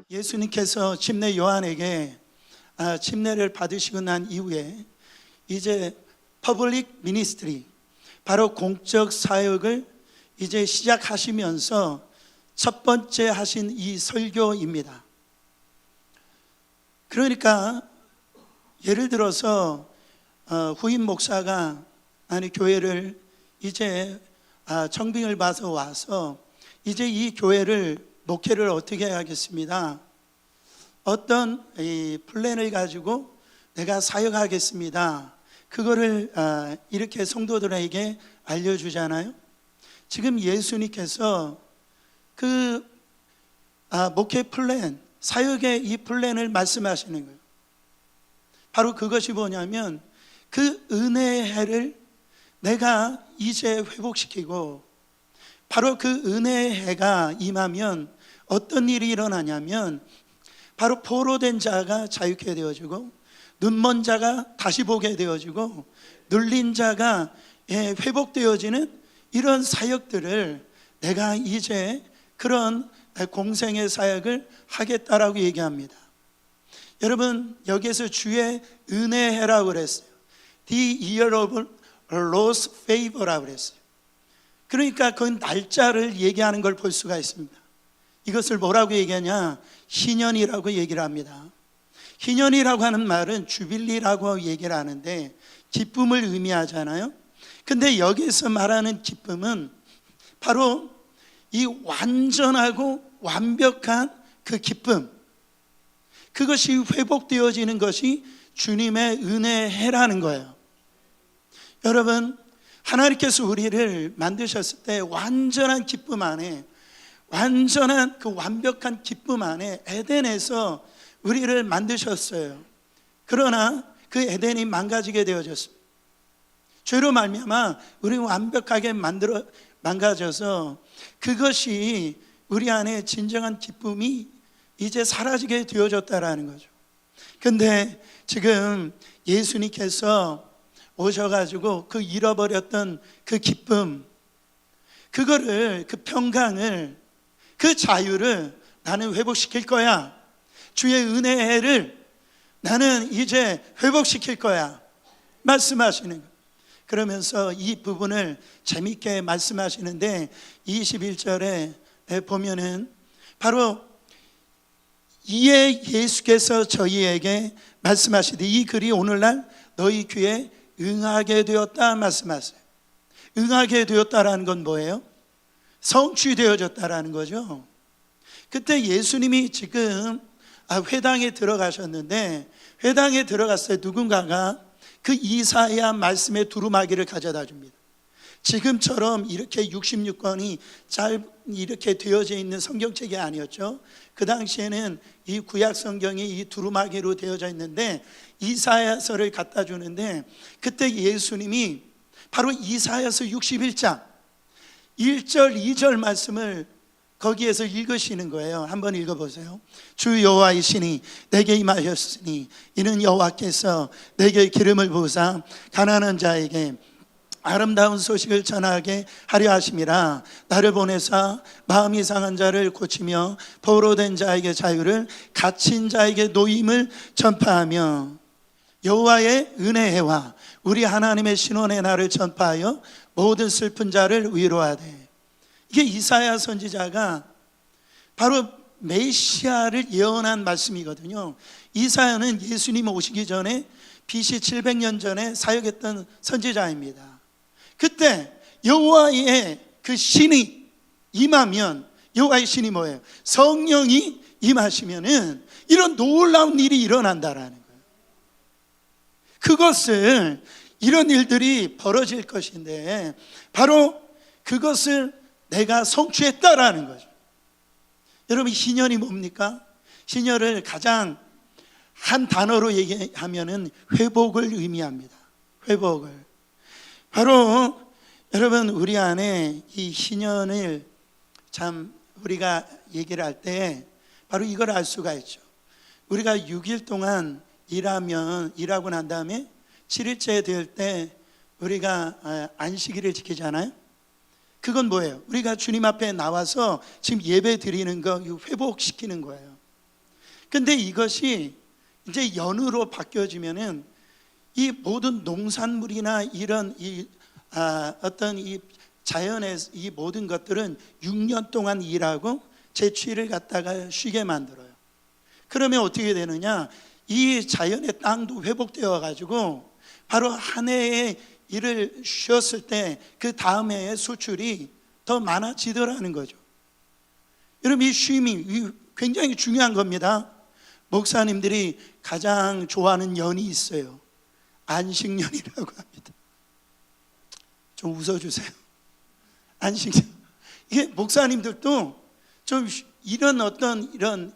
예수님께서 침례 요한에게 침례를 받으시고 난 이후에 이제 퍼블릭 미니스트리, 바로 공적 사역을 이제 시작하시면서 첫 번째 하신 이 설교입니다. 그러니까 예를 들어서 후임 목사가 교회를 이제 청빙을 봐서 와서 이제 이 교회를 목회를 어떻게 하겠습니다. 어떤 이 플랜을 가지고 내가 사역하겠습니다. 그거를 이렇게 성도들에게 알려주잖아요. 지금 예수님께서 그 목회 플랜, 사역의 이 플랜을 말씀하시는 거예요. 바로 그것이 뭐냐면 그 은혜의 해를 내가 이제 회복시키고, 바로 그 은혜의 해가 임하면 어떤 일이 일어나냐면 바로 포로된 자가 자유케 되어지고, 눈먼 자가 다시 보게 되어지고, 눌린 자가 회복되어지는 이런 사역들을 내가 이제 그런 공생의 사역을 하겠다라고 얘기합니다. 여러분, 여기에서 주의 은혜해라고 그랬어요. The year of Lord's favor라고 그랬어요. 그러니까 그 날짜를 얘기하는 걸 볼 수가 있습니다. 이것을 뭐라고 얘기하냐? 희년이라고 얘기를 합니다. 희년이라고 하는 말은 주빌리라고 얘기를 하는데 기쁨을 의미하잖아요. 근데 여기서 말하는 기쁨은 바로 이 완전하고 완벽한 그 기쁨, 그것이 회복되어지는 것이 주님의 은혜의 해라는 거예요. 여러분, 하나님께서 우리를 만드셨을 때 완전한 기쁨 안에, 완전한 그 완벽한 기쁨 안에 에덴에서 우리를 만드셨어요. 그러나 그 에덴이 망가지게 되어졌습니다. 죄로 말미암아 우리 완벽하게 망가져서 그것이 우리 안에 진정한 기쁨이 이제 사라지게 되어졌다라는 거죠. 근데 지금 예수님께서 오셔가지고 그 잃어버렸던 그 기쁨, 그거를, 그 평강을, 그 자유를 나는 회복시킬 거야. 주의 은혜를 나는 이제 회복시킬 거야 말씀하시는 거예요. 그러면서 이 부분을 재밌게 말씀하시는데 21절에 보면은 바로 이에 예수께서 저희에게 말씀하시되 이 글이 오늘날 너희 귀에 응하게 되었다 말씀하세요. 응하게 되었다라는 건 뭐예요? 성취되어졌다라는 거죠. 그때 예수님이 지금 회당에 들어가셨는데, 회당에 들어갔을 때 누군가가 그 이사야 말씀의 두루마기를 가져다 줍니다. 지금처럼 이렇게 66권이 이렇게 되어져 있는 성경책이 아니었죠. 그 당시에는 이 구약 성경이 이 두루마기로 되어져 있는데 이사야서를 갖다 주는데, 그때 예수님이 바로 이사야서 61장 1절 2절 말씀을 거기에서 읽으시는 거예요. 한번 읽어보세요. 주 여호와이시니 내게 임하셨으니 이는 여호와께서 내게 기름을 부으사 가난한 자에게 아름다운 소식을 전하게 하려 하심이라. 나를 보내사 마음이 상한 자를 고치며 포로된 자에게 자유를, 갇힌 자에게 노임을 전파하며 여호와의 은혜와 우리 하나님의 신원의 날을 전파하여 모든 슬픈 자를 위로하되. 이게 이사야 선지자가 바로 메시아를 예언한 말씀이거든요. 이사야는 예수님 오시기 전에 BC 700년 전에 사역했던 선지자입니다. 그때 여호와의 그 신이 임하면, 여호와의 신이 뭐예요? 성령이 임하시면은 이런 놀라운 일이 일어난다라는 거예요. 그것을, 이런 일들이 벌어질 것인데 바로 그것을 내가 성취했다라는 거죠. 여러분, 희년이 뭡니까? 희년을 가장 한 단어로 얘기하면은 회복을 의미합니다. 회복을. 바로 여러분, 우리 안에 이 희년을 참 우리가 얘기를 할 때 바로 이걸 알 수가 있죠. 우리가 6일 동안 일하고 난 다음에 7일째 될 때 우리가 안식일을 지키잖아요. 그건 뭐예요? 우리가 주님 앞에 나와서 지금 예배 드리는 거 회복시키는 거예요. 근데 이것이 이제 연으로 바뀌어지면은 이 모든 농산물이나 이런 어떤 이 자연의 이 모든 것들은 6년 동안 일하고 제취를 갖다가 쉬게 만들어요. 그러면 어떻게 되느냐? 이 자연의 땅도 회복되어 가지고 바로 한 해의 일을 쉬었을 때 그 다음 해의 수출이 더 많아지더라는 거죠. 여러분, 이 쉼이 굉장히 중요한 겁니다. 목사님들이 가장 좋아하는 연이 있어요. 안식년이라고 합니다. 좀 웃어주세요. 안식년. 이게 목사님들도 좀 이런 어떤 이런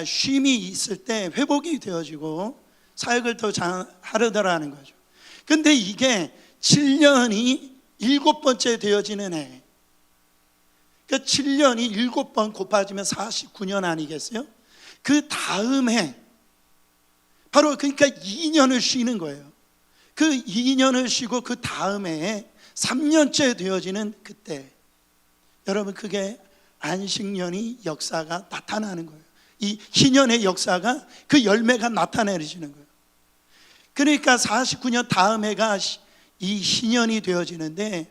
쉼이 있을 때 회복이 되어지고 사역을 더 하려더라는 거죠. 근데 이게 7년이 7번째 되어지는 해. 그러니까 7년이 7번 곱해지면 49년 아니겠어요? 그 다음 해, 바로 그러니까 2년을 쉬는 거예요. 그 2년을 쉬고 그 다음 해에 3년째 되어지는 그때, 여러분, 그게 안식년이 역사가 나타나는 거예요. 이 희년의 역사가, 그 열매가 나타내지는 거예요. 그러니까 49년 다음 해가 이 희년이 되어지는데,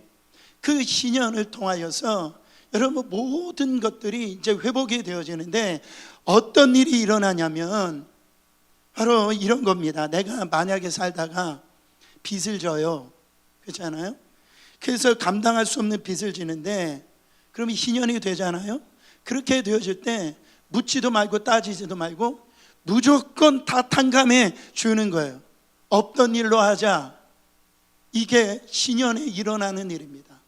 그 희년을 통하여서 여러분 모든 것들이 이제 회복이 되어지는데, 어떤 일이 일어나냐면 바로 이런 겁니다. 내가 만약에 살다가 빚을 져요. 그렇잖아요? 그래서 감당할 수 없는 빚을 지는데, 그러면 희년이 되잖아요. 그렇게 되어질 때 묻지도 말고 따지지도 말고 무조건 다 탕감해 주는 거예요. 없던 일로 하자. 이게 희년에 일어나는 일입니다.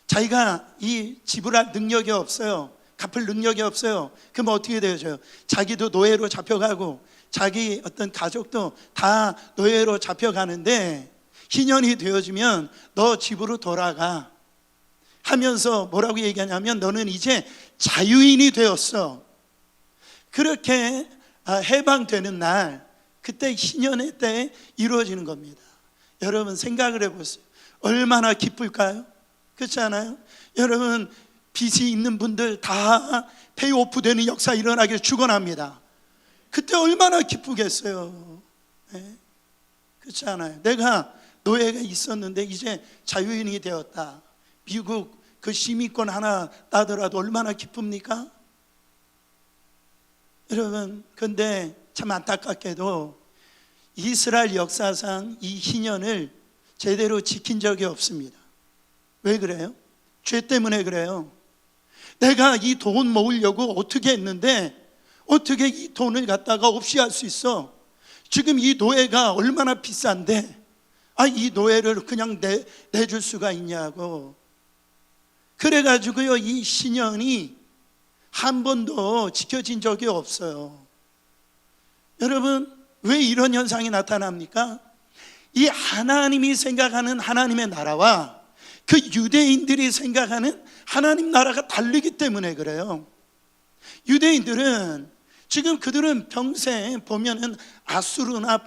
자기가 이 지불할 능력이 없어요. 갚을 능력이 없어요. 그럼 어떻게 되어져요? 자기도 노예로 잡혀가고 자기 어떤 가족도 다 노예로 잡혀가는데, 희년이 되어지면 너 집으로 돌아가 하면서 뭐라고 얘기하냐면, 너는 이제 자유인이 되었어. 그렇게 해방되는 날, 그때 희년의 때에 이루어지는 겁니다. 여러분 생각을 해보세요. 얼마나 기쁠까요? 그렇지 않아요? 여러분, 빚이 있는 분들 다 페이오프 되는 역사 일어나길 축원합니다. 그때 얼마나 기쁘겠어요. 네? 그렇지 않아요? 내가 노예가 있었는데 이제 자유인이 되었다. 미국 그 시민권 하나 따더라도 얼마나 기쁩니까? 여러분, 근데 참 안타깝게도 이스라엘 역사상 이 희년을 제대로 지킨 적이 없습니다. 왜 그래요? 죄 때문에 그래요. 내가 이 돈 모으려고 어떻게 했는데 어떻게 이 돈을 갖다가 없이 할 수 있어? 지금 이 노예가 얼마나 비싼데 이 노예를 그냥 내줄 수가 있냐고. 그래가지고요, 이 신년이 한 번도 지켜진 적이 없어요. 여러분, 왜 이런 현상이 나타납니까? 이 하나님이 생각하는 하나님의 나라와 그 유대인들이 생각하는 하나님 나라가 다르기 때문에 그래요. 유대인들은 지금 그들은 평생 보면은 아수르나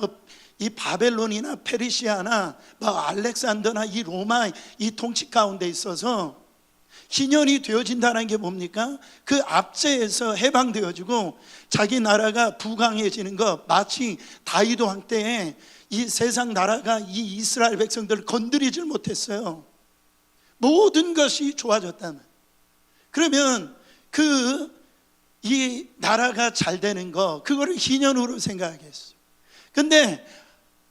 이 바벨론이나 페르시아나 알렉산더나 이 로마 이 통치 가운데 있어서 희년이 되어진다는 게 뭡니까? 그 압제에서 해방되어지고 자기 나라가 부강해지는 것, 마치 다윗 왕 때에 이 세상 나라가 이 이스라엘 백성들을 건드리질 못했어요. 모든 것이 좋아졌다면, 그러면 이 나라가 잘 되는 거, 그거를 희년으로 생각하겠어요. 근데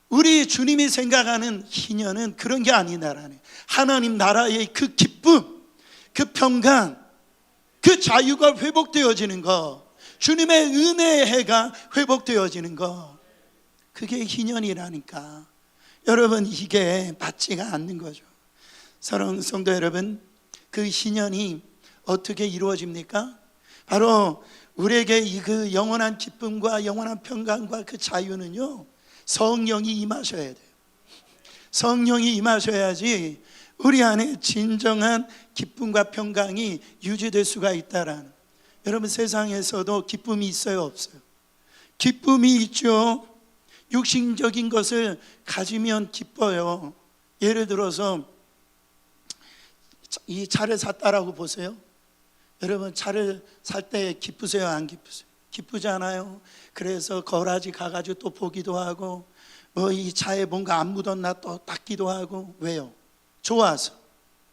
우리 주님이 생각하는 희년은 그런 게 아니다라네. 하나님 나라의 그 기쁨, 그 평강, 그 자유가 회복되어지는 거, 주님의 은혜의 해가 회복되어지는 거, 그게 희년이라니까. 여러분, 이게 맞지가 않는 거죠. 사랑하는 성도 여러분, 그 희년이 어떻게 이루어집니까? 바로 우리에게 그 영원한 기쁨과 영원한 평강과 그 자유는요, 성령이 임하셔야 돼요. 성령이 임하셔야지 우리 안에 진정한 기쁨과 평강이 유지될 수가 있다라는. 여러분, 세상에서도 기쁨이 있어요, 없어요? 기쁨이 있죠. 육신적인 것을 가지면 기뻐요. 예를 들어서 이 차를 샀다라고 보세요. 여러분, 차를 살 때 기쁘세요, 안 기쁘세요? 기쁘잖아요. 그래서 거라지 가가지고 또 보기도 하고, 뭐 이 차에 뭔가 안 묻었나 또 닦기도 하고. 왜요? 좋아서,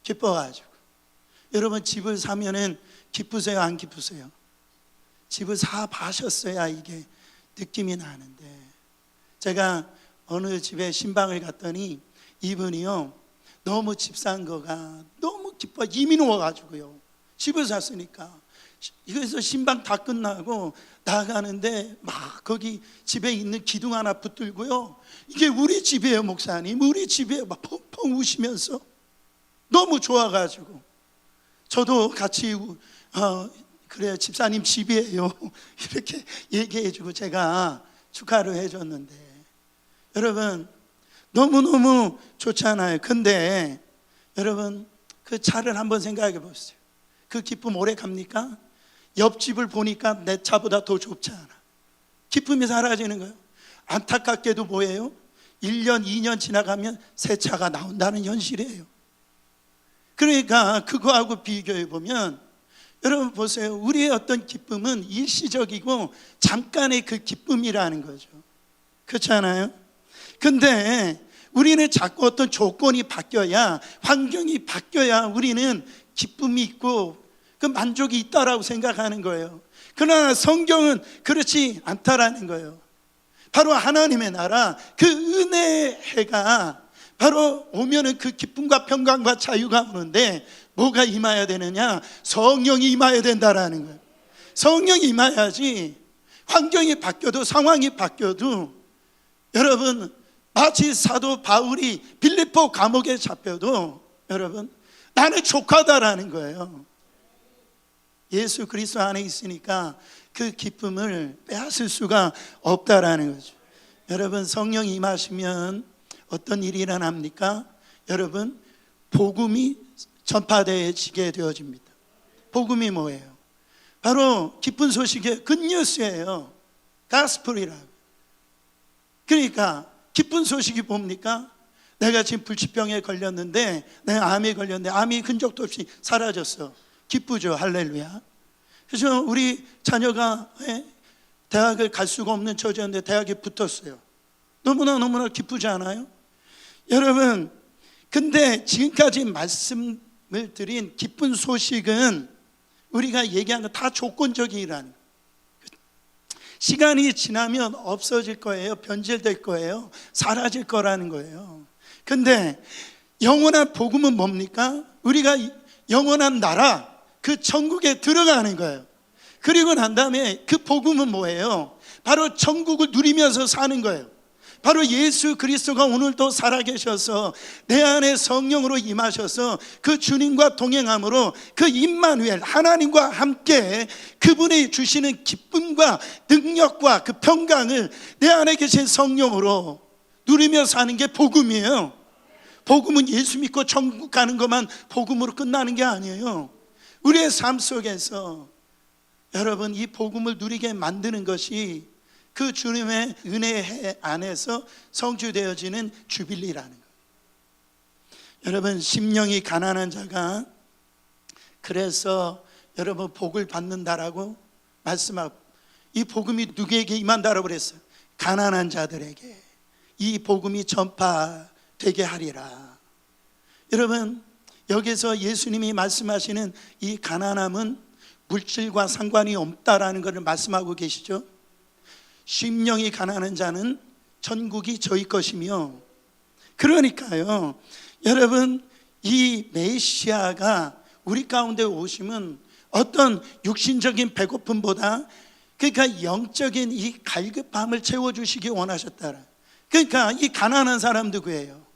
기뻐가지고. 여러분, 집을 사면은 기쁘세요, 안 기쁘세요? 집을 사 봐셨어야 이게 느낌이 나는데, 제가 어느 집에 신방을 갔더니 이분이요, 너무 집 산 거가 너무 기뻐, 이미 누워가지고요. 집을 샀으니까. 그래서 신방 다 끝나고 나가는데 막 거기 집에 있는 기둥 하나 붙들고요, 이게 우리 집이에요 목사님, 우리 집이에요, 막 펑펑 우시면서 너무 좋아가지고, 저도 같이 그래 집사님 집이에요 이렇게 얘기해주고 제가 축하를 해줬는데, 여러분 너무너무 좋잖아요. 근데 여러분, 그 차를 한번 생각해 보세요. 그 기쁨 오래 갑니까? 옆집을 보니까 내 차보다 더 좁지 않아. 기쁨이 사라지는 거예요. 안타깝게도 뭐예요? 1년 2년 지나가면 새 차가 나온다는 현실이에요. 그러니까 그거하고 비교해 보면, 여러분 보세요, 우리의 어떤 기쁨은 일시적이고 잠깐의 그 기쁨이라는 거죠. 그렇잖아요? 근데 우리는 자꾸 어떤 조건이 바뀌어야, 환경이 바뀌어야 우리는 기쁨이 있고 그 만족이 있다라고 생각하는 거예요. 그러나 성경은 그렇지 않다라는 거예요. 바로 하나님의 나라, 그 은혜의 해가 바로 오면은 그 기쁨과 평강과 자유가 오는데, 뭐가 임해야 되느냐? 성령이 임해야 된다라는 거예요. 성령이 임해야지. 환경이 바뀌어도, 상황이 바뀌어도, 여러분 마치 사도 바울이 빌립보 감옥에 잡혀도 여러분 나는 족하다라는 거예요. 예수 그리스도 안에 있으니까 그 기쁨을 빼앗을 수가 없다라는 거죠. 여러분, 성령이 임하시면 어떤 일이 일어납니까? 여러분, 복음이 전파되어지게 되어집니다. 복음이 뭐예요? 바로 기쁜 소식의 굿뉴스예요. 가스펠이라고. 그러니까 기쁜 소식이 뭡니까? 내가 지금 불치병에 걸렸는데, 내가 암에 걸렸는데 암이 흔적도 없이 사라졌어. 기쁘죠. 할렐루야. 그래서 우리 자녀가 대학을 갈 수가 없는 처지였는데 대학에 붙었어요. 너무나 기쁘지 않아요? 여러분, 근데 지금까지 말씀을 드린 기쁜 소식은 우리가 얘기한 거 다 조건적이라는 거예요. 시간이 지나면 없어질 거예요. 변질될 거예요. 사라질 거라는 거예요. 근데 영원한 복음은 뭡니까? 우리가 영원한 나라, 그 천국에 들어가는 거예요. 그리고 난 다음에 그 복음은 뭐예요? 바로 천국을 누리면서 사는 거예요. 바로 예수 그리스도가 오늘도 살아계셔서 내 안에 성령으로 임하셔서 그 주님과 동행함으로 그 임마누엘, 하나님과 함께 그분이 주시는 기쁨과 능력과 그 평강을 내 안에 계신 성령으로 누리며 사는 게 복음이에요. 복음은 예수 믿고 천국 가는 것만 복음으로 끝나는 게 아니에요. 우리의 삶 속에서 여러분, 이 복음을 누리게 만드는 것이 그 주님의 은혜 안에서 성취되어지는 주빌리라는 거예요. 여러분, 심령이 가난한 자가 그래서 여러분 복을 받는다라고 말씀하고, 이 복음이 누구에게 임한다라고 그랬어요? 가난한 자들에게 이 복음이 전파되게 하리라. 여러분, 여기서 예수님이 말씀하시는 이 가난함은 물질과 상관이 없다라는 것을 말씀하고 계시죠. 심령이 가난한 자는 천국이 저희 것이며, 그러니까요 여러분, 이 메시아가 우리 가운데 오시면 어떤 육신적인 배고픔보다, 그러니까 영적인 이 갈급함을 채워주시기 원하셨다. 그러니까 이 가난한 사람 누구예요?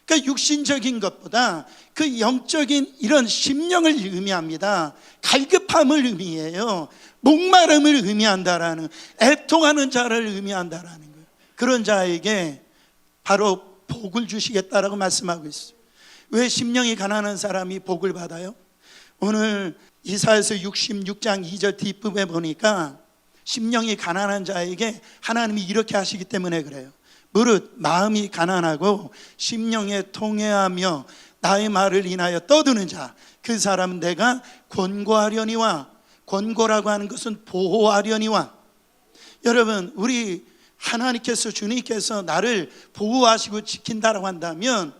그러니까 육신적인 것보다 그 영적인 이런 심령을 의미합니다. 갈급함을 의미해요. 목마름을 의미한다라는, 애통하는 자를 의미한다라는 거예요. 그런 자에게 바로 복을 주시겠다라고 말씀하고 있어요. 왜 심령이 가난한 사람이 복을 받아요? 오늘 이사야서 66장 2절 뒷부분에 보니까 심령이 가난한 자에게 하나님이 이렇게 하시기 때문에 그래요. 무릇 마음이 가난하고 심령에 통회하며 나의 말을 인하여 떠드는 자, 그 사람은 내가 권고하려니와, 권고라고 하는 것은 보호하려니와. 여러분, 우리 하나님께서, 주님께서 나를 보호하시고 지킨다라고 한다면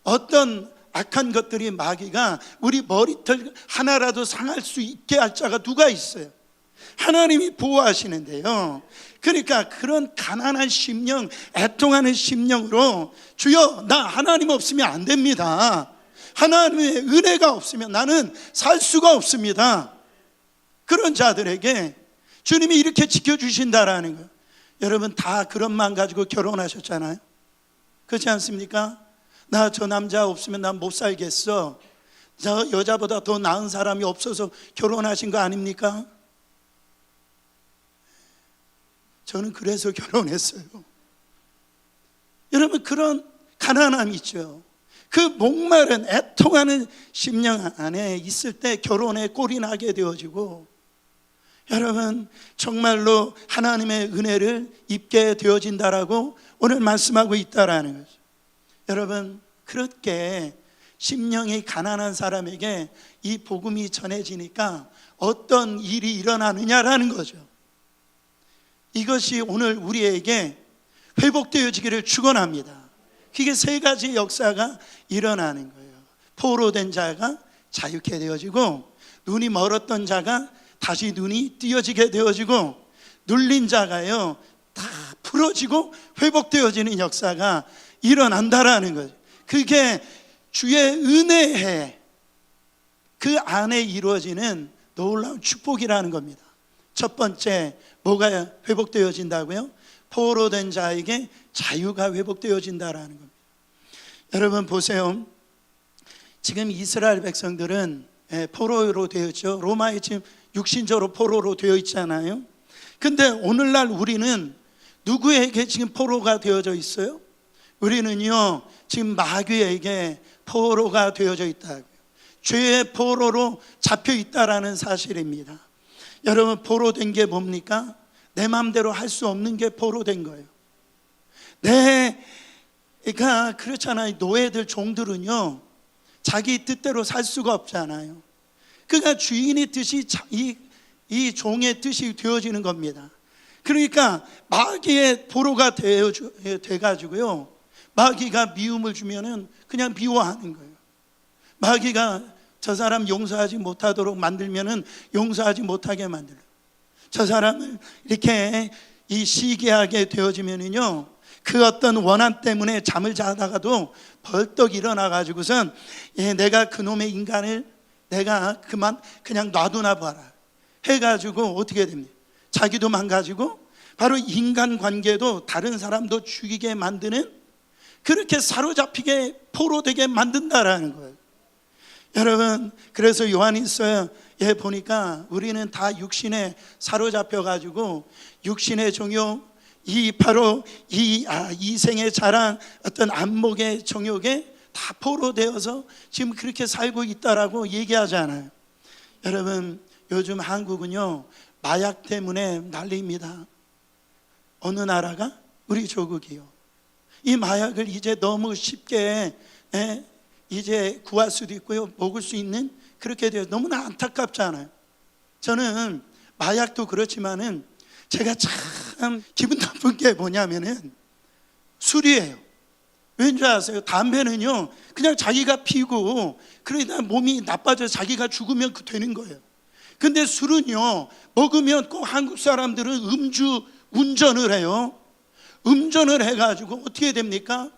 어떤 악한 것들이, 마귀가 우리 머리털 하나라도 상할 수 있게 할 자가 누가 있어요? 하나님이 보호하시는데요. 그러니까 그런 가난한 심령, 애통하는 심령으로, 주여 나 하나님 없으면 안 됩니다, 하나님의 은혜가 없으면 나는 살 수가 없습니다, 그런 자들에게 주님이 이렇게 지켜주신다라는 거예요. 여러분, 다 그런 마음 가지고 결혼하셨잖아요. 그렇지 않습니까? 나 저 남자 없으면 난 못 살겠어, 저 여자보다 더 나은 사람이 없어서 결혼하신 거 아닙니까? 저는 그래서 결혼했어요. 여러분, 그런 가난함이 있죠. 그 목마른 애통하는 심령 안에 있을 때 결혼에 꼴이 나게 되어지고, 여러분 정말로 하나님의 은혜를 입게 되어진다라고 오늘 말씀하고 있다라는 거죠. 여러분, 그렇게 심령이 가난한 사람에게 이 복음이 전해지니까 어떤 일이 일어나느냐라는 거죠. 이것이 오늘 우리에게 회복되어지기를 축원합니다. 그게 세 가지 역사가 일어나는 거예요. 포로된 자가 자유케 되어지고, 눈이 멀었던 자가 다시 눈이 띄어지게 되어지고, 눌린 자가요 다 풀어지고 회복되어지는 역사가 일어난다라는 거죠. 그게 주의 은혜에, 그 안에 이루어지는 놀라운 축복이라는 겁니다. 첫 번째, 뭐가 회복되어진다고요? 포로된 자에게 자유가 회복되어진다라는 겁니다. 여러분 보세요. 지금 이스라엘 백성들은 포로로 되어 있죠. 로마에 지금 육신적으로 포로로 되어 있잖아요. 근데 오늘날 우리는 누구에게 지금 포로가 되어져 있어요? 우리는요 지금 마귀에게 포로가 되어져 있다고요. 죄의 포로로 잡혀 있다라는 사실입니다. 여러분, 포로된 게 뭡니까? 내 마음대로 할 수 없는 게 포로된 거예요. 그러니까 그렇잖아요. 노예들, 종들은요 자기 뜻대로 살 수가 없잖아요. 그러니까 주인의 뜻이 이 종의 뜻이 되어지는 겁니다. 그러니까 마귀의 포로가 돼가지고요, 마귀가 미움을 주면은 그냥 미워하는 거예요. 마귀가 저 사람 용서하지 못하도록 만들면은 용서하지 못하게 만들어요. 저 사람을 이렇게 시기하게 되어지면은요, 그 어떤 원한 때문에 잠을 자다가도 벌떡 일어나 가지고선 내가 그놈의 인간을 내가 그냥 놔두나 봐라 해가지고 어떻게 됩니까? 자기도 망가지고 바로 인간관계도 다른 사람도 죽이게 만드는, 그렇게 사로잡히게 포로되게 만든다라는 거예요. 여러분, 그래서 요한일서에 보니까 우리는 다 육신에 사로잡혀 가지고 육신의 종욕, 바로 이생의 자랑, 어떤 안목의 정욕에 다 포로되어서 지금 그렇게 살고 있다라고 얘기하잖아요. 여러분, 요즘 한국은요 마약 때문에 난리입니다. 어느 나라가? 우리 조국이요. 이 마약을 이제 너무 쉽게 이제 구할 수도 있고요, 먹을 수 있는, 그렇게 돼서 너무나 안타깝잖아요. 저는 마약도 그렇지만은 제가 참 기분 나쁜 게 뭐냐면은 술이에요. 왠지 아세요? 담배는요 그냥 자기가 피고 그러다 몸이 나빠져서 자기가 죽으면 되는 거예요. 근데 술은요 먹으면 꼭 한국 사람들은 운전을 해요. 운전을 해가지고 어떻게 됩니까?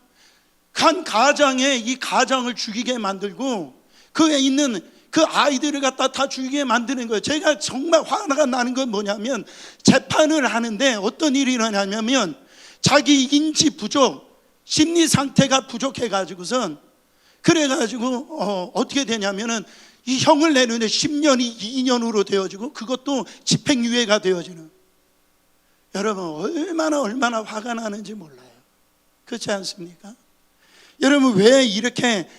한 가장에 이 가장을 죽이게 만들고 그에 있는 그 아이들을 갖다 다 죽이게 만드는 거예요. 제가 정말 화가 나는 건 뭐냐면, 재판을 하는데 어떤 일이 일어나냐면 자기 인지 부족, 심리 상태가 부족해가지고선 그래가지고 어떻게 되냐면은 이 형을 내는데 10년이 2년으로 되어지고 그것도 집행유예가 되어지는. 여러분, 얼마나 화가 나는지 몰라요. 그렇지 않습니까? 여러분, 왜 이렇게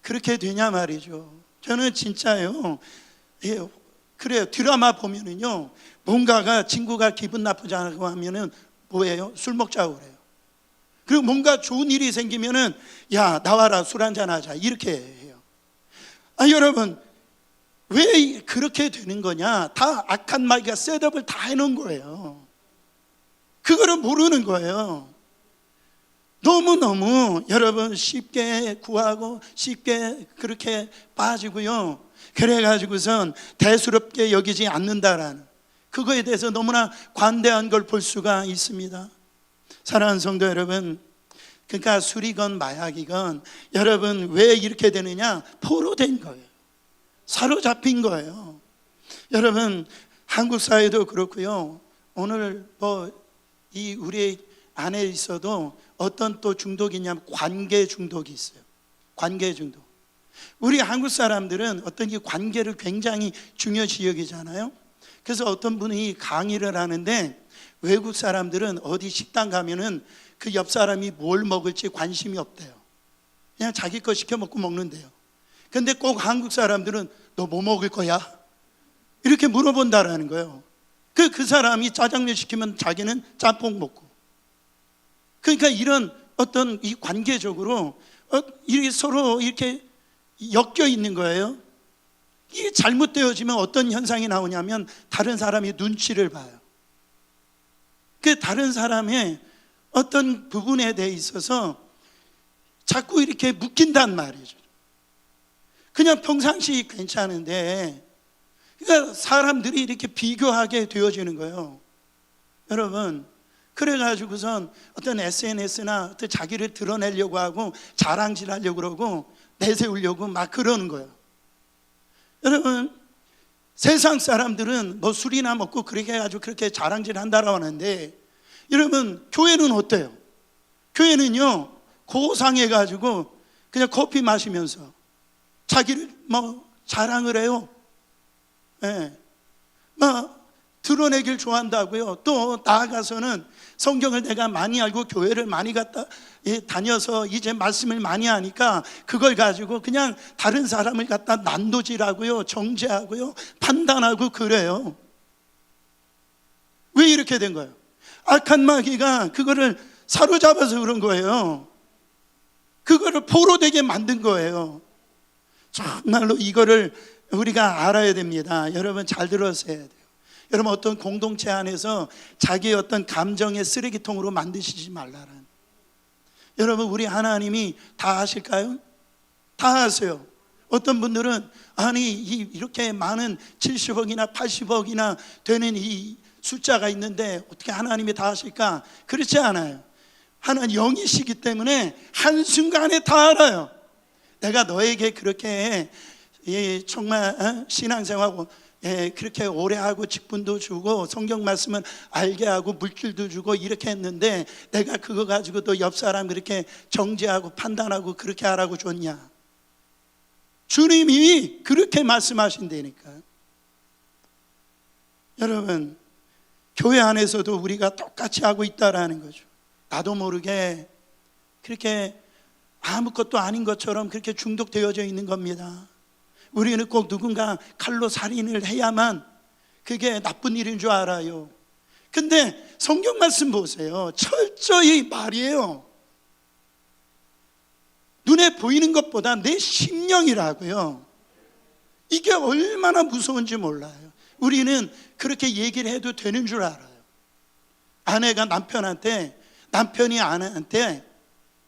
그렇게 되냐 말이죠. 저는 진짜요, 그래요. 드라마 보면은요 뭔가가 친구가 기분 나쁘지 않고 하면은 뭐예요? 술 먹자고 그래요. 그리고 뭔가 좋은 일이 생기면은 야 나와라 술 한잔 하자 이렇게 해요. 여러분 왜 그렇게 되는 거냐? 다 악한 마귀가 셋업을 다 해놓은 거예요. 그거를 모르는 거예요. 너무너무 여러분 쉽게 구하고 쉽게 그렇게 빠지고요. 그래가지고선 대수롭게 여기지 않는다라는 그거에 대해서 너무나 관대한 걸 볼 수가 있습니다. 사랑하는 성도 여러분, 그러니까 술이건 마약이건 여러분 왜 이렇게 되느냐? 포로된 거예요. 사로잡힌 거예요. 여러분 한국 사회도 그렇고요. 오늘 이 우리 안에 있어도 어떤 또 중독이 있냐면 관계 중독이 있어요. 관계 중독. 우리 한국 사람들은 어떤 이 관계를 굉장히 중요시 여기잖아요. 그래서 어떤 분이 강의를 하는데 외국 사람들은 어디 식당 가면은 그 옆 사람이 뭘 먹을지 관심이 없대요. 그냥 자기 거 시켜 먹고 먹는데요. 근데 꼭 한국 사람들은 너 뭐 먹을 거야? 이렇게 물어본다라는 거예요. 그 사람이 짜장면 시키면 자기는 짬뽕 먹고. 그러니까 이런 어떤 이 관계적으로 이렇게 서로 이렇게 엮여 있는 거예요. 이게 잘못되어지면 어떤 현상이 나오냐면 다른 사람이 눈치를 봐요. 그 다른 사람의 어떤 부분에 대해 있어서 자꾸 이렇게 묶인단 말이죠. 그냥 평상시 괜찮은데 그러니까 사람들이 이렇게 비교하게 되어지는 거예요. 여러분 그래가지고선 어떤 SNS나 어떤 자기를 드러내려고 하고 자랑질하려고 그러고 내세우려고 막 그러는 거예요. 여러분 세상 사람들은 뭐 술이나 먹고 그렇게 해가지고 그렇게 자랑질한다라고 하는데 여러분 교회는 어때요? 교회는요 고상해가지고 그냥 커피 마시면서 자기를 뭐 자랑을 해요. 예. 뭐 드러내길 좋아한다고요. 또 나아가서는 성경을 내가 많이 알고 교회를 많이 갔다 다녀서 이제 말씀을 많이 하니까 그걸 가지고 그냥 다른 사람을 갖다 난도질하고요, 정죄하고요, 판단하고 그래요. 왜 이렇게 된 거예요? 악한 마귀가 그거를 사로잡아서 그런 거예요. 그거를 포로되게 만든 거예요. 정말로 이거를 우리가 알아야 됩니다. 여러분 잘 들었어야 돼요. 여러분 어떤 공동체 안에서 자기의 어떤 감정의 쓰레기통으로 만드시지 말라는. 여러분 우리 하나님이 다 하실까요? 다 하세요. 어떤 분들은 아니 이렇게 많은 70억이나 80억이나 되는 이 숫자가 있는데 어떻게 하나님이 다 하실까? 그렇지 않아요. 하나님 영이시기 때문에 한순간에 다 알아요. 내가 너에게 그렇게 정말 신앙생활하고 그렇게 오래 하고 직분도 주고 성경 말씀은 알게 하고 물질도 주고 이렇게 했는데 내가 그거 가지고 또 옆 사람 그렇게 정죄하고 판단하고 그렇게 하라고 줬냐? 주님이 그렇게 말씀하신다니까. 여러분 교회 안에서도 우리가 똑같이 하고 있다라는 거죠. 나도 모르게 그렇게 아무것도 아닌 것처럼 그렇게 중독되어져 있는 겁니다. 우리는 꼭 누군가 칼로 살인을 해야만 그게 나쁜 일인 줄 알아요. 근데 성경 말씀 보세요. 철저히 말이에요. 눈에 보이는 것보다 내 심령이라고요. 이게 얼마나 무서운지 몰라요. 우리는 그렇게 얘기를 해도 되는 줄 알아요. 아내가 남편한테, 남편이 아내한테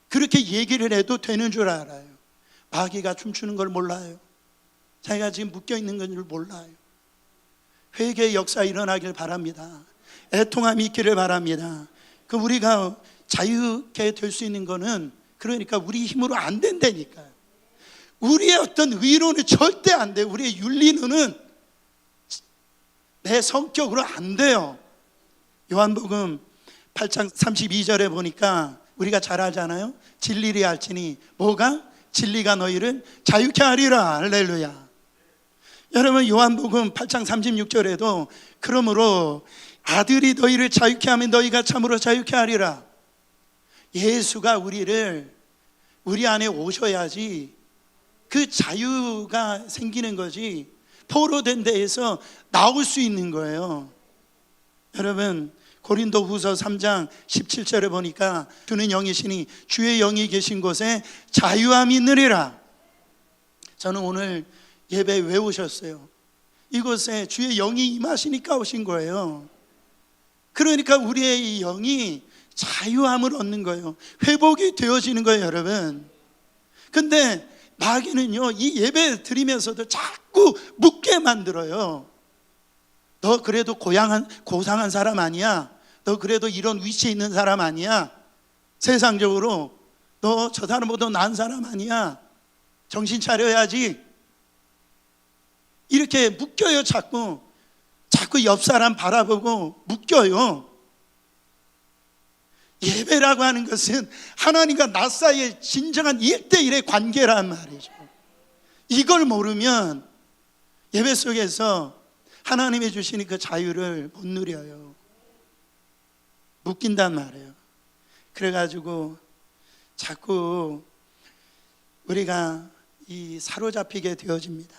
그렇게 얘기를 해도 되는 줄 알아요. 마귀가 춤추는 걸 몰라요. 자기가 지금 묶여있는 건 줄 몰라요. 회개의 역사 일어나길 바랍니다. 애통함이 있기를 바랍니다. 그 우리가 자유케 될 수 있는 거는 그러니까 우리 힘으로 안 된다니까요. 우리의 어떤 의로는 절대 안 돼요. 우리의 윤리는 내 성격으로 안 돼요. 요한복음 8장 32절에 보니까 우리가 잘 알잖아요. 진리를 알지니 뭐가? 진리가 너희를 자유케 하리라. 할렐루야. 여러분 요한복음 8장 36절에도 그러므로 아들이 너희를 자유케 하면 너희가 참으로 자유케 하리라. 예수가 우리 안에 오셔야지 그 자유가 생기는 거지 포로된 데에서 나올 수 있는 거예요. 여러분 고린도후서 3장 17절에 보니까 주는 영이시니 주의 영이 계신 곳에 자유함이 있느니라. 저는 오늘 예배 왜 오셨어요? 이곳에 주의 영이 임하시니까 오신 거예요. 그러니까 우리의 이 영이 자유함을 얻는 거예요. 회복이 되어지는 거예요, 여러분. 근데 마귀는요, 이 예배 드리면서도 자꾸 묻게 만들어요. 너 그래도 고상한 사람 아니야? 너 그래도 이런 위치에 있는 사람 아니야? 세상적으로 너 저 사람보다 나은 사람 아니야? 정신 차려야지. 이렇게 묶여요. 자꾸 옆 사람 바라보고 묶여요. 예배라고 하는 것은 하나님과 나 사이의 진정한 1대1의 관계란 말이죠. 이걸 모르면 예배 속에서 하나님이 주시는 그 자유를 못 누려요. 묶인단 말이에요. 그래가지고 자꾸 우리가 이 사로잡히게 되어집니다.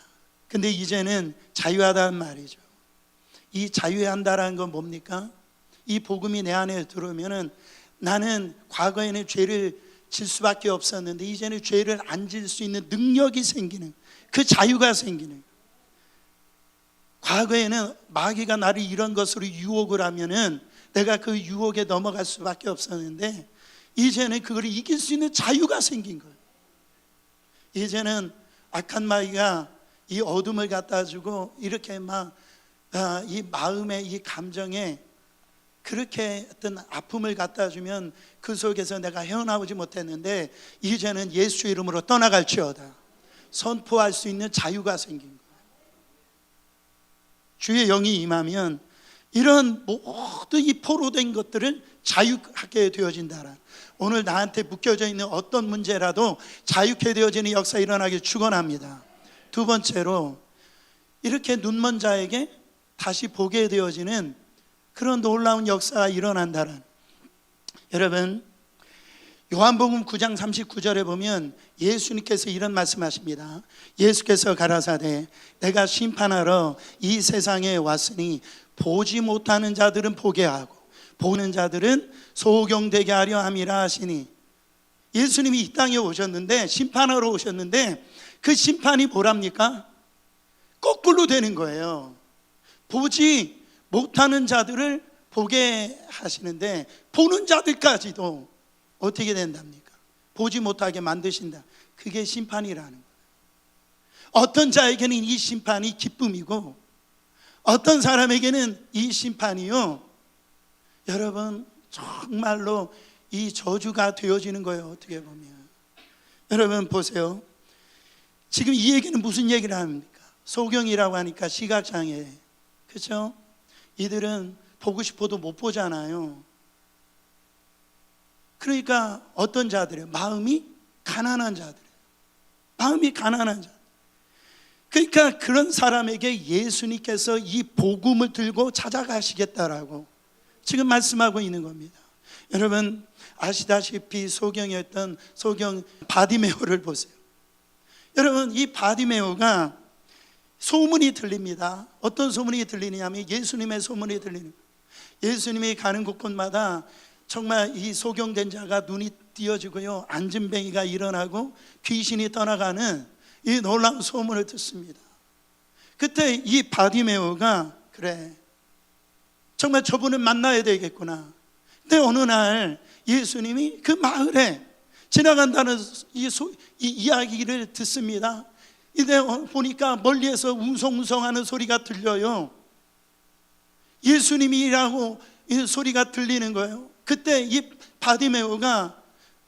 근데 이제는 자유하다는 말이죠. 이 자유한다라는 건 뭡니까? 이 복음이 내 안에 들어오면은 나는 과거에는 죄를 질 수밖에 없었는데 이제는 죄를 안 질 수 있는 능력이 생기는, 그 자유가 생기는. 과거에는 마귀가 나를 이런 것으로 유혹을 하면은 내가 그 유혹에 넘어갈 수밖에 없었는데 이제는 그걸 이길 수 있는 자유가 생긴 거예요. 이제는 악한 마귀가 이 어둠을 갖다 주고 이렇게 막 이 마음에, 이 감정에 그렇게 어떤 아픔을 갖다 주면 그 속에서 내가 헤어나오지 못했는데 이제는 예수 이름으로 떠나갈지어다 선포할 수 있는 자유가 생긴 거예요. 주의 영이 임하면 이런 모든 이 포로된 것들을 자유하게 되어진다라. 오늘 나한테 묶여져 있는 어떤 문제라도 자유케 되어지는 역사 일어나길 축원합니다. 두 번째로 이렇게 눈먼 자에게 다시 보게 되어지는 그런 놀라운 역사가 일어난다는. 여러분, 요한복음 9장 39절에 보면 예수님께서 이런 말씀하십니다. 예수께서 가라사대 내가 심판하러 이 세상에 왔으니 보지 못하는 자들은 보게 하고 보는 자들은 소경되게 하려 함이라 하시니. 예수님이 이 땅에 오셨는데, 심판하러 오셨는데 그 심판이 뭐랍니까? 거꾸로 되는 거예요. 보지 못하는 자들을 보게 하시는데 보는 자들까지도 어떻게 된답니까? 보지 못하게 만드신다. 그게 심판이라는 거예요. 어떤 자에게는 이 심판이 기쁨이고 어떤 사람에게는 이 심판이요, 여러분 정말로 이 저주가 되어지는 거예요. 어떻게 보면. 여러분 보세요. 지금 이 얘기는 무슨 얘기를 합니까? 소경이라고 하니까 시각장애, 그렇죠? 이들은 보고 싶어도 못 보잖아요. 그러니까 어떤 자들이에요? 마음이 가난한 자들이에요. 마음이 가난한 자들. 그러니까 그런 사람에게 예수님께서 이 복음을 들고 찾아가시겠다라고 지금 말씀하고 있는 겁니다. 여러분 아시다시피 소경이었던 소경 바디메오를 보세요. 여러분 이 바디메오가 소문이 들립니다. 어떤 소문이 들리냐면 예수님의 소문이 들리는 거예요. 예수님이 가는 곳곳마다 정말 이 소경된 자가 눈이 띄어지고요, 안진뱅이가 일어나고 귀신이 떠나가는 이 놀라운 소문을 듣습니다. 그때 이 바디메오가 그래, 정말 저분을 만나야 되겠구나. 근데 어느 날 예수님이 그 마을에 지나간다는 이 이야기를 듣습니다. 이때 보니까 멀리에서 웅성웅성하는 소리가 들려요. 예수님이라고 이 소리가 들리는 거예요. 그때 이 바디메오가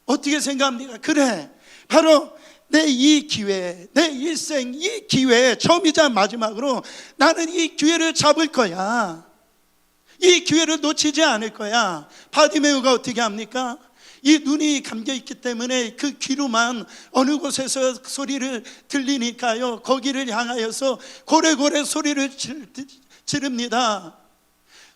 어떻게 생각합니까? 그래, 바로 내 이 기회, 내 일생 이 기회, 처음이자 마지막으로 나는 이 기회를 잡을 거야. 이 기회를 놓치지 않을 거야. 바디메오가 어떻게 합니까? 이 눈이 감겨있기 때문에 그 귀로만 어느 곳에서 소리를 들리니까요, 거기를 향하여서 고래고래 소리를 지릅니다.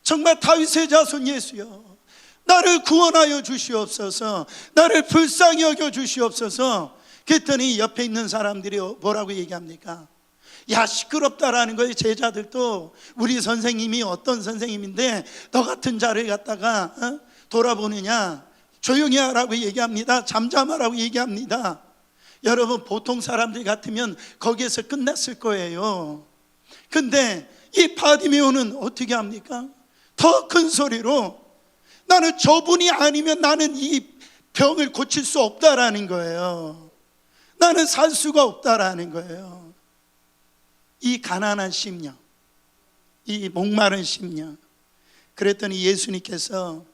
정말 다윗의 자손 예수여, 나를 구원하여 주시옵소서, 나를 불쌍히 여겨 주시옵소서. 그랬더니 옆에 있는 사람들이 뭐라고 얘기합니까? 야, 시끄럽다라는 거예요. 제자들도 우리 선생님이 어떤 선생님인데 너 같은 자를 갖다가 돌아보느냐, 조용히 하라고 얘기합니다. 잠잠하라고 얘기합니다. 여러분, 보통 사람들 같으면 거기에서 끝났을 거예요. 근데 이 바디메오는 어떻게 합니까? 더 큰 소리로 나는 저분이 아니면 나는 이 병을 고칠 수 없다라는 거예요. 나는 살 수가 없다라는 거예요. 이 가난한 심령, 이 목마른 심령. 그랬더니 예수님께서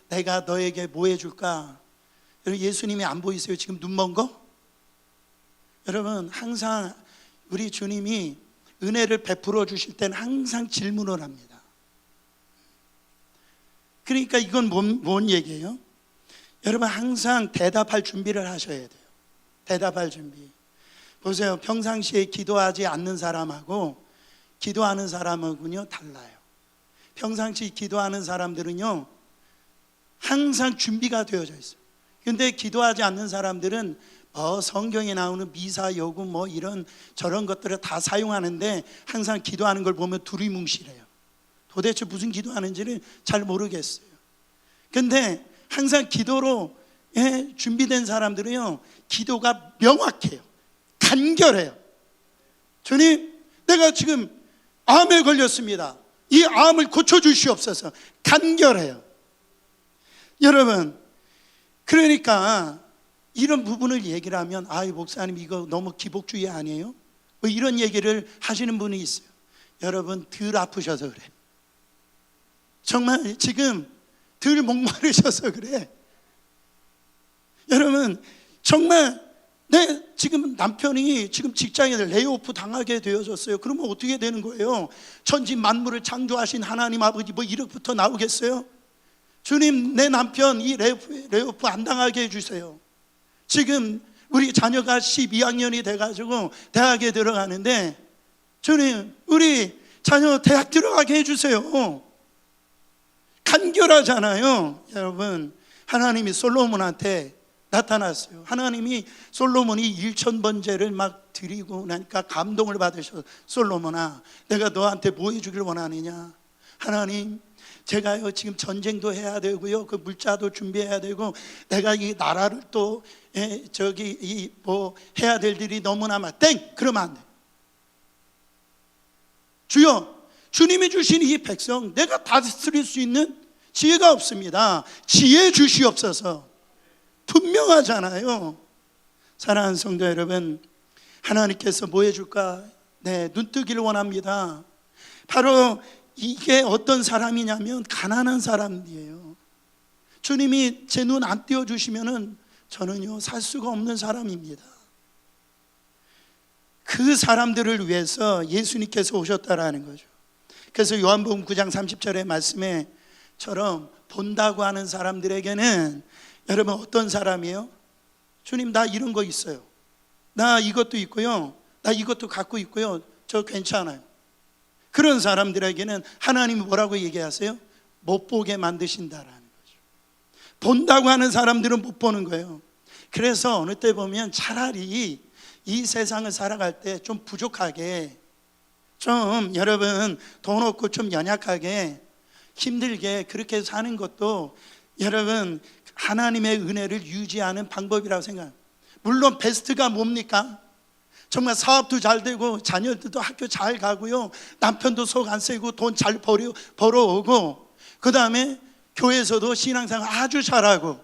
내가 너에게 뭐 해줄까? 여러분, 예수님이 안 보이세요? 지금 눈 먼 거? 여러분, 항상 우리 주님이 은혜를 베풀어 주실 때는 항상 질문을 합니다. 그러니까 이건 뭔 얘기예요? 여러분, 항상 대답할 준비를 하셔야 돼요. 대답할 준비. 보세요, 평상시에 기도하지 않는 사람하고 기도하는 사람하고는요 달라요. 평상시 기도하는 사람들은요 항상 준비가 되어져 있어요. 근데 기도하지 않는 사람들은 성경에 나오는 미사, 요구 이런 저런 것들을 다 사용하는데 항상 기도하는 걸 보면 두리뭉실해요. 도대체 무슨 기도하는지를 잘 모르겠어요. 근데 항상 기도로 준비된 사람들은요 기도가 명확해요. 간결해요. 주님, 내가 지금 암에 걸렸습니다. 이 암을 고쳐주시옵소서. 간결해요. 여러분, 그러니까 이런 부분을 얘기를 하면 목사님 이거 너무 기복주의 아니에요? 이런 얘기를 하시는 분이 있어요. 여러분, 덜 아프셔서 그래. 정말 지금 덜 목마르셔서 그래. 여러분, 정말 지금 남편이 지금 직장에 레이오프 당하게 되어졌어요. 그러면 어떻게 되는 거예요? 천지 만물을 창조하신 하나님 아버지 이렇게부터 나오겠어요? 주님, 내 남편 이 레이오프 안 당하게 해주세요. 지금 우리 자녀가 12학년이 돼가지고 대학에 들어가는데 주님, 우리 자녀 대학 들어가게 해주세요. 간결하잖아요. 여러분, 하나님이 솔로몬한테 나타났어요. 하나님이 솔로몬이 1000번제를 막 드리고 나니까 감동을 받으셔서 솔로몬아, 내가 너한테 뭐 해주길 원하느냐? 하나님, 제가요 지금 전쟁도 해야 되고요, 그 물자도 준비해야 되고, 내가 이 나라를 또 해야 될 일이 너무나 많아. 그러면 안 돼. 주여, 주님이 주신 이 백성 내가 다스릴 수 있는 지혜가 없습니다. 지혜 주시옵소서. 분명하잖아요. 사랑하는 성도 여러분, 하나님께서 뭐 해줄까? 눈뜨기를 원합니다. 바로 이게 어떤 사람이냐면 가난한 사람이에요. 주님이 제 눈 안 띄워주시면은 저는요 살 수가 없는 사람입니다. 그 사람들을 위해서 예수님께서 오셨다라는 거죠. 그래서 요한복음 9장 30절의 말씀에처럼 본다고 하는 사람들에게는 여러분 어떤 사람이에요? 주님, 나 이런 거 있어요. 나 이것도 있고요. 나 이것도 갖고 있고요. 저 괜찮아요. 그런 사람들에게는 하나님이 뭐라고 얘기하세요? 못 보게 만드신다라는 거죠. 본다고 하는 사람들은 못 보는 거예요. 그래서 어느 때 보면 차라리 이 세상을 살아갈 때 좀 부족하게, 좀 여러분 돈 없고 좀 연약하게 힘들게 그렇게 사는 것도 여러분 하나님의 은혜를 유지하는 방법이라고 생각합니다. 물론 베스트가 뭡니까? 정말 사업도 잘 되고 자녀들도 학교 잘 가고요, 남편도 속 안 쓰고 돈 잘 벌어오고, 그 다음에 교회에서도 신앙생활 아주 잘하고.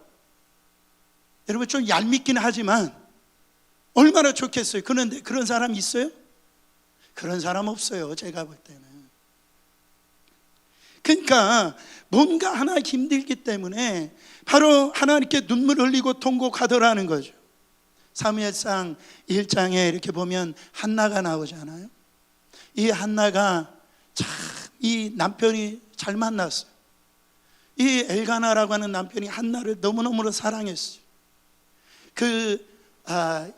여러분, 좀 얄밉긴 하지만 얼마나 좋겠어요. 그런데 그런 사람 있어요? 그런 사람 없어요, 제가 볼 때는. 그러니까 뭔가 하나 힘들기 때문에 바로 하나님께 눈물 흘리고 통곡하더라는 거죠. 사무엘상 1장에 이렇게 보면 한나가 나오잖아요. 이 한나가 참 이 남편이 잘 만났어요. 이 엘가나라고 하는 남편이 한나를 너무너무 사랑했어요.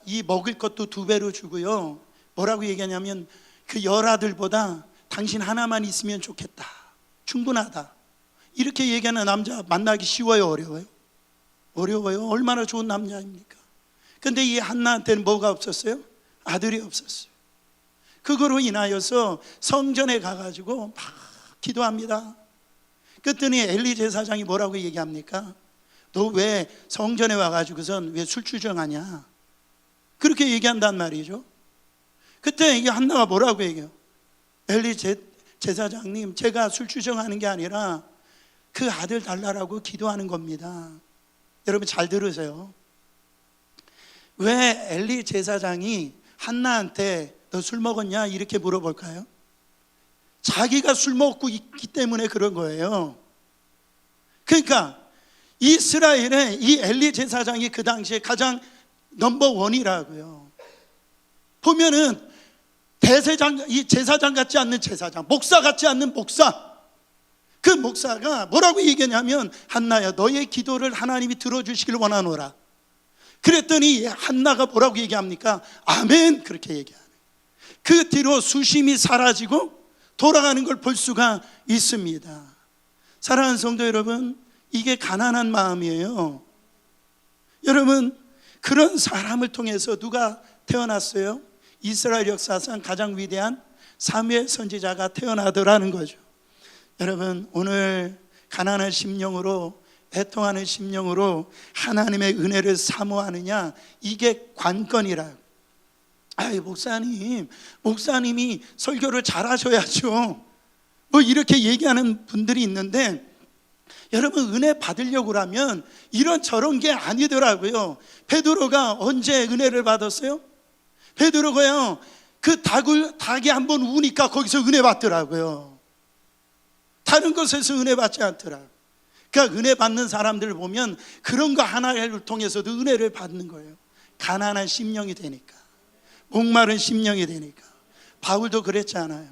이 먹을 것도 2배로 주고요, 뭐라고 얘기하냐면 그 열아들보다 당신 하나만 있으면 좋겠다, 충분하다, 이렇게 얘기하는 남자 만나기 쉬워요, 어려워요? 어려워요. 얼마나 좋은 남자입니까? 근데 이 한나한테는 뭐가 없었어요? 아들이 없었어요. 그거로 인하여서 성전에 가가지고 막 기도합니다. 그랬더니 엘리 제사장이 뭐라고 얘기합니까? 너 왜 성전에 와가지고선 왜 술 추정하냐? 그렇게 얘기한단 말이죠. 그때 이 한나가 뭐라고 얘기해요? 엘리 제사장님, 제가 술 추정하는 게 아니라 그 아들 달라라고 기도하는 겁니다. 여러분 잘 들으세요. 왜 엘리 제사장이 한나한테 너 술 먹었냐? 이렇게 물어볼까요? 자기가 술 먹고 있기 때문에 그런 거예요. 그러니까 이스라엘의 이 엘리 제사장이 그 당시에 가장 넘버원이라고요. 보면은 대제사장, 이 제사장 같지 않는 제사장, 목사 같지 않는 목사, 그 목사가 뭐라고 얘기하냐면 한나야 너의 기도를 하나님이 들어주시길 원하노라. 그랬더니 한나가 뭐라고 얘기합니까? 아멘, 그렇게 얘기하네. 그 뒤로 수심이 사라지고 돌아가는 걸 볼 수가 있습니다. 사랑하는 성도 여러분, 이게 가난한 마음이에요. 여러분, 그런 사람을 통해서 누가 태어났어요? 이스라엘 역사상 가장 위대한 사무엘 선지자가 태어나더라는 거죠. 여러분, 오늘 가난한 심령으로, 애통하는 심령으로 하나님의 은혜를 사모하느냐, 이게 관건이라고. 아이, 목사님이 설교를 잘하셔야죠. 뭐 이렇게 얘기하는 분들이 있는데, 여러분 은혜 받으려고 하면 이런 저런 게 아니더라고요. 베드로가 언제 은혜를 받았어요? 베드로가요, 그 닭이 한번 우니까 거기서 은혜 받더라고요. 다른 것에서 은혜 받지 않더라고요. 그러니까 은혜 받는 사람들을 보면 그런 거 하나를 통해서도 은혜를 받는 거예요. 가난한 심령이 되니까, 목마른 심령이 되니까. 바울도 그랬잖아요.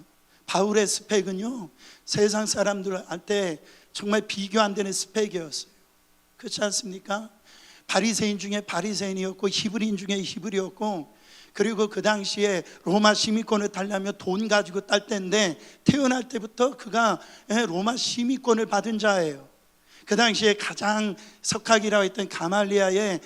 바울의 스펙은요, 세상 사람들한테 정말 비교 안 되는 스펙이었어요. 그렇지 않습니까? 바리새인 중에 바리새인이었고 히브리인 중에 히브리였고, 그리고 그 당시에 로마 시민권을 달려면 돈 가지고 딸 때인데 태어날 때부터 그가 로마 시민권을 받은 자예요. 그 당시에 가장 석학이라고 했던 가말리아의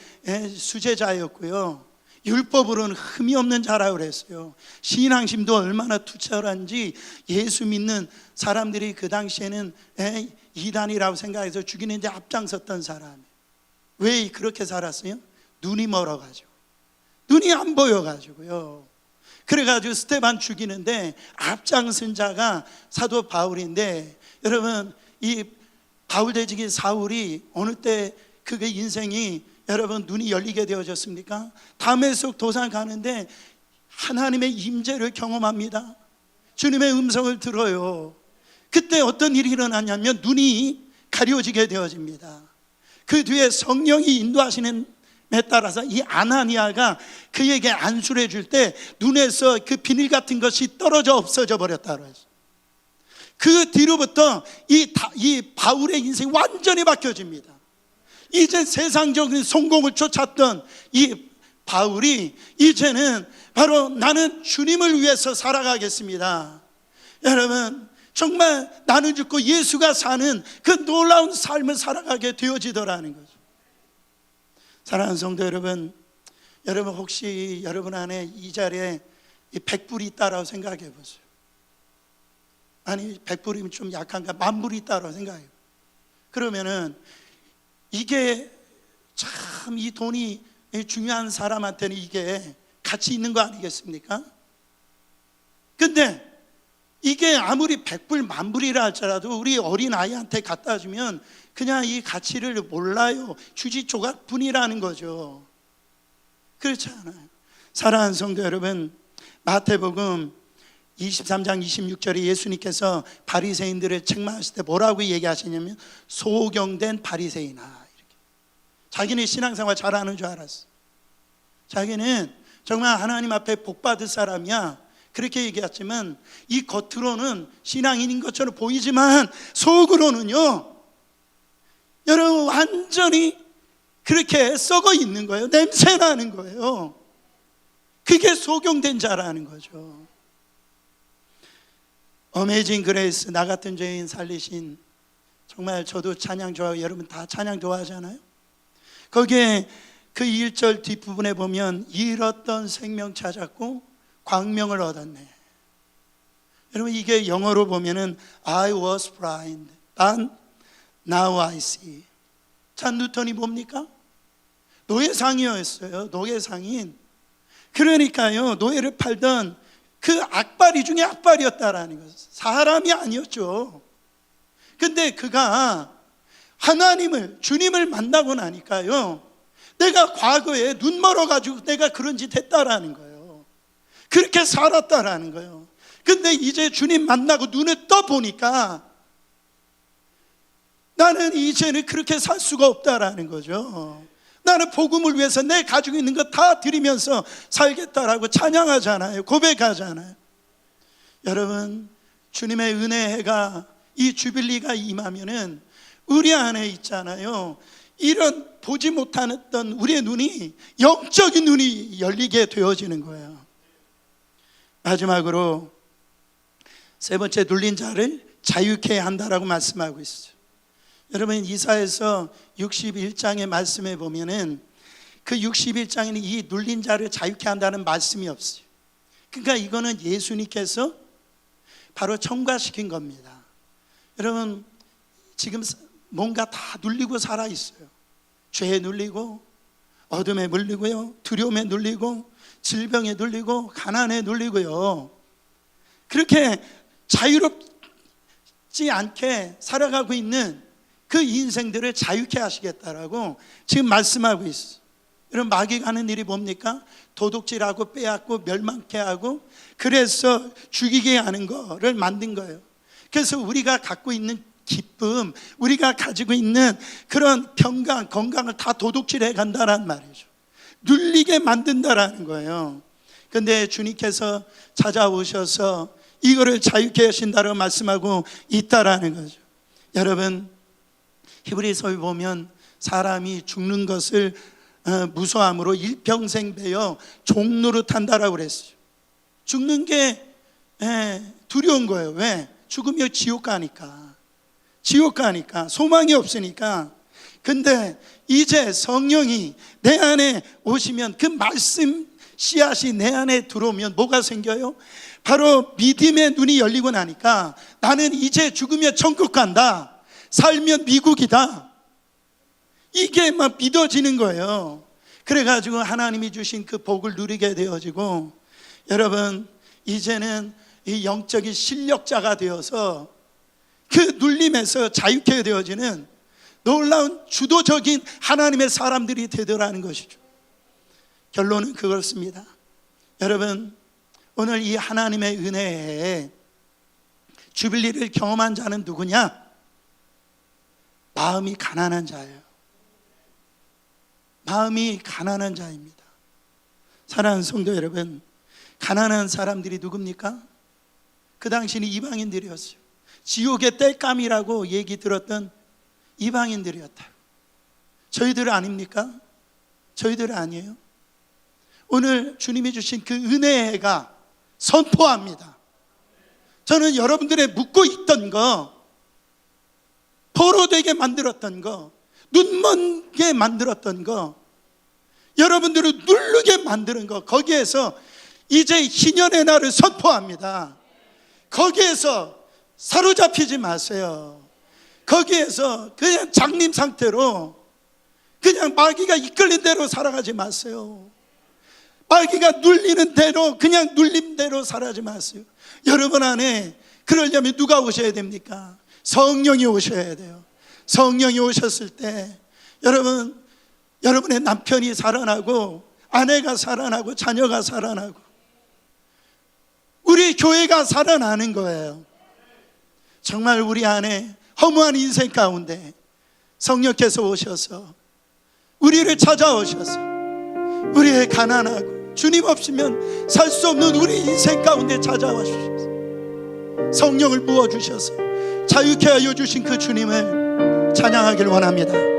수제자였고요. 율법으로는 흠이 없는 자라고 그랬어요. 신앙심도 얼마나 투철한지 예수 믿는 사람들이 그 당시에는 이단이라고 생각해서 죽이는 데 앞장섰던 사람이에요. 왜 그렇게 살았어요? 눈이 멀어가지고, 눈이 안 보여가지고요. 그래가지고 스데반 죽이는데 앞장선 자가 사도 바울인데, 여러분 이 바울 대적인 사울이 어느 때 그게 인생이 여러분 눈이 열리게 되어졌습니까? 다메섹 도상 가는데 하나님의 임재를 경험합니다. 주님의 음성을 들어요. 그때 어떤 일이 일어나냐면 눈이 가려지게 되어집니다. 그 뒤에 성령이 인도하시는 에 따라서 이 아나니아가 그에게 안수를 해줄 때 눈에서 그 비늘 같은 것이 떨어져 없어져 버렸다고 했어요. 그 뒤로부터 이 바울의 인생이 완전히 바뀌어집니다. 이제 세상적인 성공을 쫓았던 이 바울이 이제는 바로 나는 주님을 위해서 살아가겠습니다. 여러분, 정말 나는 죽고 예수가 사는 그 놀라운 삶을 살아가게 되어지더라는 거죠. 사랑하는 성도 여러분, 여러분 혹시 여러분 안에 이 자리에 100불이 있다라고 생각해 보세요. 아니 100불이면 좀 약한가? 10,000불이 있다라고 생각해요. 그러면은 이게 참 이 돈이 중요한 사람한테는 이게 가치 있는 거 아니겠습니까? 근데 이게 아무리 100불, 10,000불이라 할지라도 우리 어린아이한테 갖다 주면 그냥 이 가치를 몰라요. 휴지 조각뿐이라는 거죠. 그렇지 않아요. 사랑하는 성도 여러분, 마태복음 23장 26절에 예수님께서 바리새인들을 책망하실 때 뭐라고 얘기하시냐면 소경된 바리새인아, 이렇게. 자기는 신앙생활 잘하는 줄 알았어. 자기는 정말 하나님 앞에 복받을 사람이야, 그렇게 얘기했지만 이 겉으로는 신앙인인 것처럼 보이지만 속으로는요, 여러분 완전히 그렇게 썩어 있는 거예요. 냄새 나는 거예요. 그게 소경된 자라는 거죠. 어메이징 그레이스, 나 같은 죄인 살리신, 정말 저도 찬양 좋아하고 여러분 다 찬양 좋아하잖아요. 거기에 그 1절 뒷부분에 보면 잃었던 생명 찾았고 광명을 얻었네. 여러분 이게 영어로 보면은 I was blind, but now I see. 자, 뉴턴이 뭡니까? 노예상이었어요. 노예상인. 그러니까요, 노예를 팔던 그 악바리 중에 악바리였다라는 거예요. 사람이 아니었죠. 근데 그가 하나님을, 주님을 만나고 나니까요, 내가 과거에 눈 멀어가지고 내가 그런 짓 했다라는 거예요. 그렇게 살았다라는 거예요. 근데 이제 주님 만나고 눈을 떠보니까 나는 이제는 그렇게 살 수가 없다라는 거죠. 나는 복음을 위해서 내 가지고 있는 거 다 드리면서 살겠다라고 찬양하잖아요. 고백하잖아요. 여러분, 주님의 은혜가, 이 주빌리가 임하면은 우리 안에 있잖아요, 이런 보지 못했던 우리의 눈이, 영적인 눈이 열리게 되어지는 거예요. 마지막으로 세 번째, 눌린 자를 자유케 한다라고 말씀하고 있어요. 여러분, 이사야서 61장의 말씀에 보면은 그 61장에는 이 눌린 자를 자유케 한다는 말씀이 없어요. 그러니까 이거는 예수님께서 바로 첨가시킨 겁니다. 여러분, 지금 뭔가 다 눌리고 살아 있어요. 죄에 눌리고, 어둠에 눌리고요, 두려움에 눌리고, 질병에 눌리고, 가난에 눌리고요. 그렇게 자유롭지 않게 살아가고 있는 그 인생들을 자유케 하시겠다라고 지금 말씀하고 있어요. 여러분, 마귀가 하는 일이 뭡니까? 도둑질하고 빼앗고 멸망케 하고, 그래서 죽이게 하는 거를 만든 거예요. 그래서 우리가 갖고 있는 기쁨, 우리가 가지고 있는 그런 평강, 건강을 다 도둑질해 간다란 말이죠. 눌리게 만든다라는 거예요. 그런데 주님께서 찾아오셔서 이거를 자유케 하신다고 말씀하고 있다라는 거죠. 여러분, 히브리서에 보면 사람이 죽는 것을 무서함으로 일평생 배어 종노릇한다라고 그랬어요. 죽는 게 두려운 거예요. 왜? 죽으면 지옥 가니까. 지옥 가니까, 소망이 없으니까. 근데 이제 성령이 내 안에 오시면, 그 말씀 씨앗이 내 안에 들어오면 뭐가 생겨요? 바로 믿음의 눈이 열리고 나니까 나는 이제 죽으면 천국 간다, 살면 미국이다, 이게 막 믿어지는 거예요. 그래가지고 하나님이 주신 그 복을 누리게 되어지고, 여러분, 이제는 이 영적인 실력자가 되어서 그 눌림에서 자유케 되어지는 놀라운 주도적인 하나님의 사람들이 되더라는 것이죠. 결론은 그렇습니다. 여러분, 오늘 이 하나님의 은혜에 주빌리를 경험한 자는 누구냐? 마음이 가난한 자예요. 마음이 가난한 자입니다. 사랑하는 성도 여러분, 가난한 사람들이 누굽니까? 그 당시는 이방인들이었어요. 지옥의 땔감이라고 얘기 들었던 이방인들이었다. 저희들은 아닙니까? 저희들은 아니에요. 오늘 주님이 주신 그 은혜가 선포합니다. 저는 여러분들의 묻고 있던 거, 포로되게 만들었던 거, 눈먼게 만들었던 거, 여러분들을 누르게 만드는 거, 거기에서 이제 희년의 날을 선포합니다. 거기에서 사로잡히지 마세요. 거기에서 그냥 장님 상태로 그냥 마귀가 이끌린 대로 살아가지 마세요. 마귀가 눌리는 대로, 그냥 눌림 대로 살아가지 마세요. 여러분 안에 그러려면 누가 오셔야 됩니까? 성령이 오셔야 돼요. 성령이 오셨을 때 여러분의 남편이 살아나고, 아내가 살아나고, 자녀가 살아나고, 우리 교회가 살아나는 거예요. 정말 우리 안에 허무한 인생 가운데 성령께서 오셔서 우리를 찾아오셔서 우리의 가난하고 주님 없으면 살 수 없는 우리 인생 가운데 찾아와 주셔서 성령을 부어주셔서 자유케 하여 주신 그 주님을 찬양하길 원합니다.